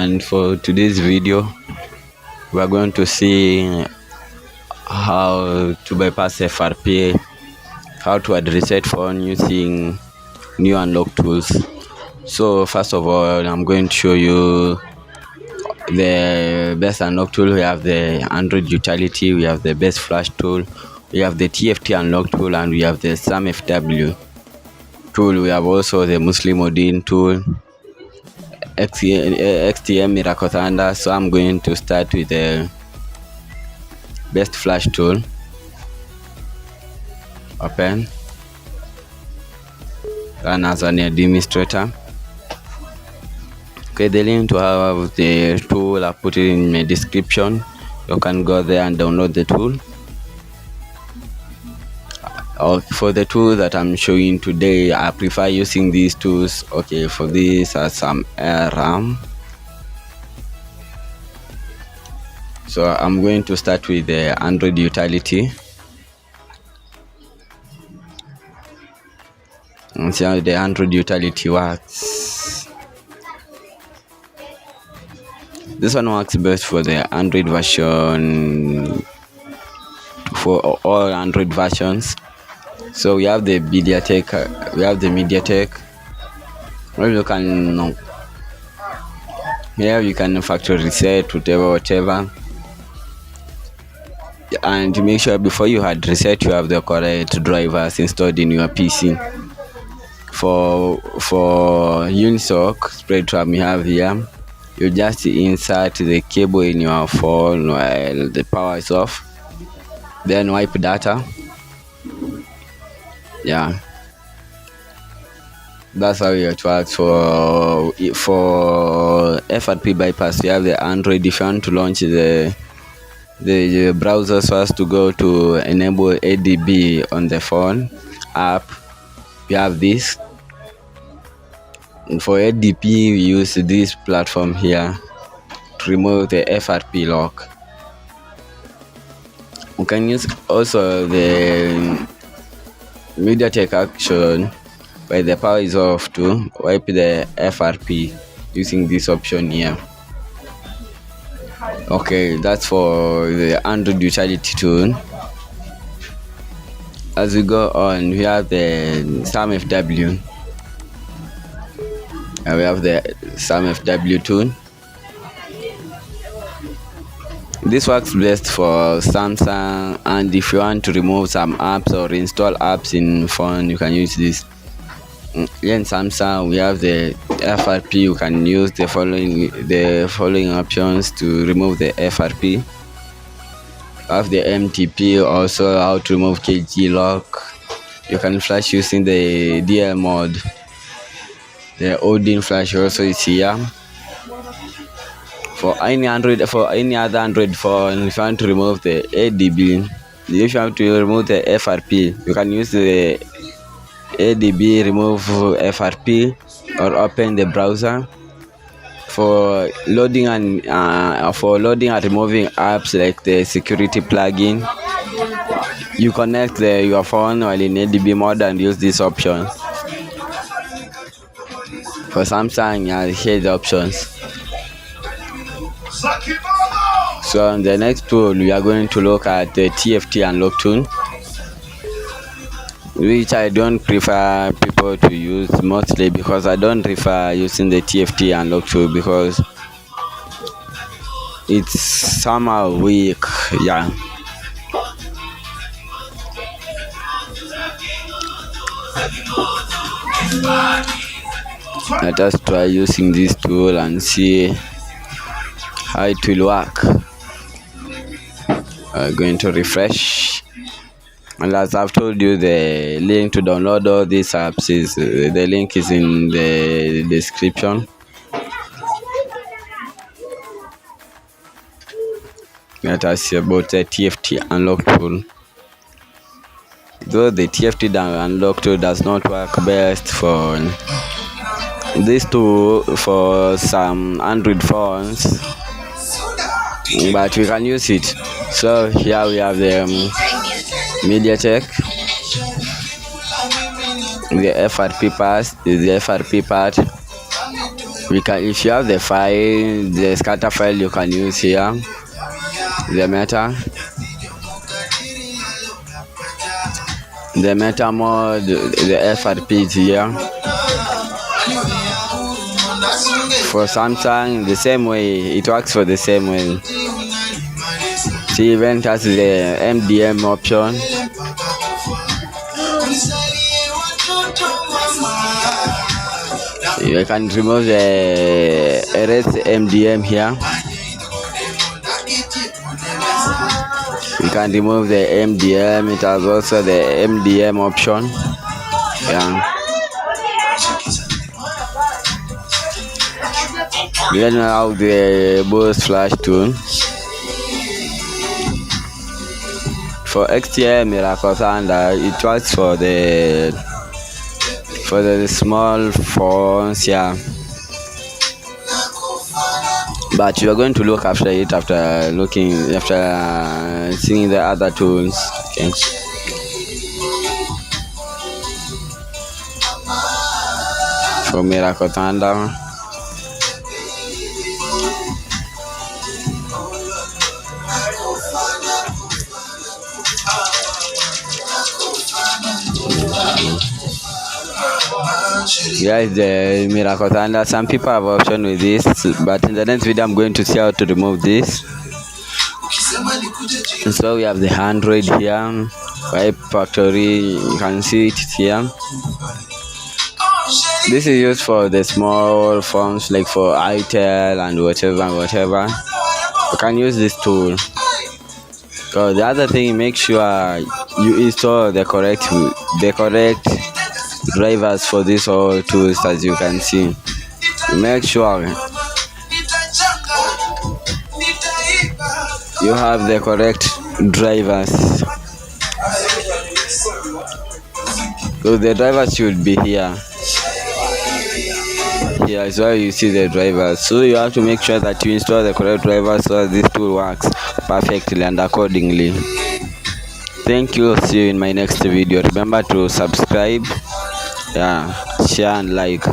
and for today's video we are going to see how to bypass FRP, how to add reset phone using new unlock tools. So first of all, I'm going to show you the best unlock tool. We have the Android utility, we have the best flash tool, we have the TFT unlock tool, and we have the SamFw tool. We have also the Muslim Odin tool, XTM Miracle Thunder. So I'm going to start with the best flash tool. Open, run as an administrator. Okay, the link to have the tool I put it in my description. You can go there and download the tool. For the tool that I'm showing today, I prefer using these tools. Okay, for this some RAM. So I'm going to start with the Android utility and see how the Android utility works. This one works best for the Android version, for all Android versions. So we have the MediaTek, where you can here you can factory reset whatever, and to make sure before you had reset you have the correct drivers installed in your PC. For Unisoc spread RAM you have here, you just insert the cable in your phone while the power is off, then wipe data. Yeah, that's how it works. For FRP bypass, you have the Android. If you want to launch the browsers, first to go to enable ADB on the phone app, you have this. And for ADP, we use this platform here to remove the FRP lock. We can use also the MediaTek action where the power is off to wipe the FRP using this option here. Okay, that's for the Android utility tool. As we go on, we have the SamFw. We have the SamFw tool. This works best for Samsung, and if you want to remove some apps or install apps in phone, you can use this. Here in Samsung, we have the FRP. You can use the following options to remove the FRP. We have the MTP, also how to remove KG lock. You can flash using the DL mode. The Odin flash also is here. For any other Android phone, if you want to remove the ADB, if you want to remove the FRP, you can use the ADB remove FRP or open the browser. For loading and removing apps like the security plugin, you connect your phone while in ADB mode and use this option. For Samsung, here are the options. So on the next tool, we are going to look at the TFT unlock tool, which I don't prefer people to use mostly, because I don't prefer using the TFT unlock tool because it's somehow weak. Yeah. Let us try using this tool and see how it will work. I'm going to refresh, and as I've told you, the link to download all these apps is the link is in the description. Let us see about the TFT unlock tool. Though the TFT unlock tool does not work best for this tool for some Android phones, but we can use it. So here we have the MediaTek, the FRP part, if you have the file, the scatter file, you can use here the meta mode, the FRP is here. For Samsung, the same way, it works for the same way. See, even has the MDM option. You can remove the erase MDM here. You can remove the MDM. It has also the MDM option. Yeah. Then now the boost flash tool. For XTM Miracle Thunder, it works for the small phones, yeah. But you are going to look after it after seeing the other tools. Okay. For Miracle Thunder. Guys, the Miracle Thunder, some people have option with this, but in the next video I'm going to see how to remove this. So we have the Android here, Bypass.Factory, you can see it here. This is used for the small phones like for itel and whatever. You can use this tool. So the other thing, make sure you install the correct drivers for these all tools. As you can see, make sure you have the correct drivers. So the drivers should be here. Here is where you see the drivers. So you have to make sure that you install the correct drivers so that this tool works perfectly and accordingly. Thank you. See you in my next video. Remember to subscribe, share and like.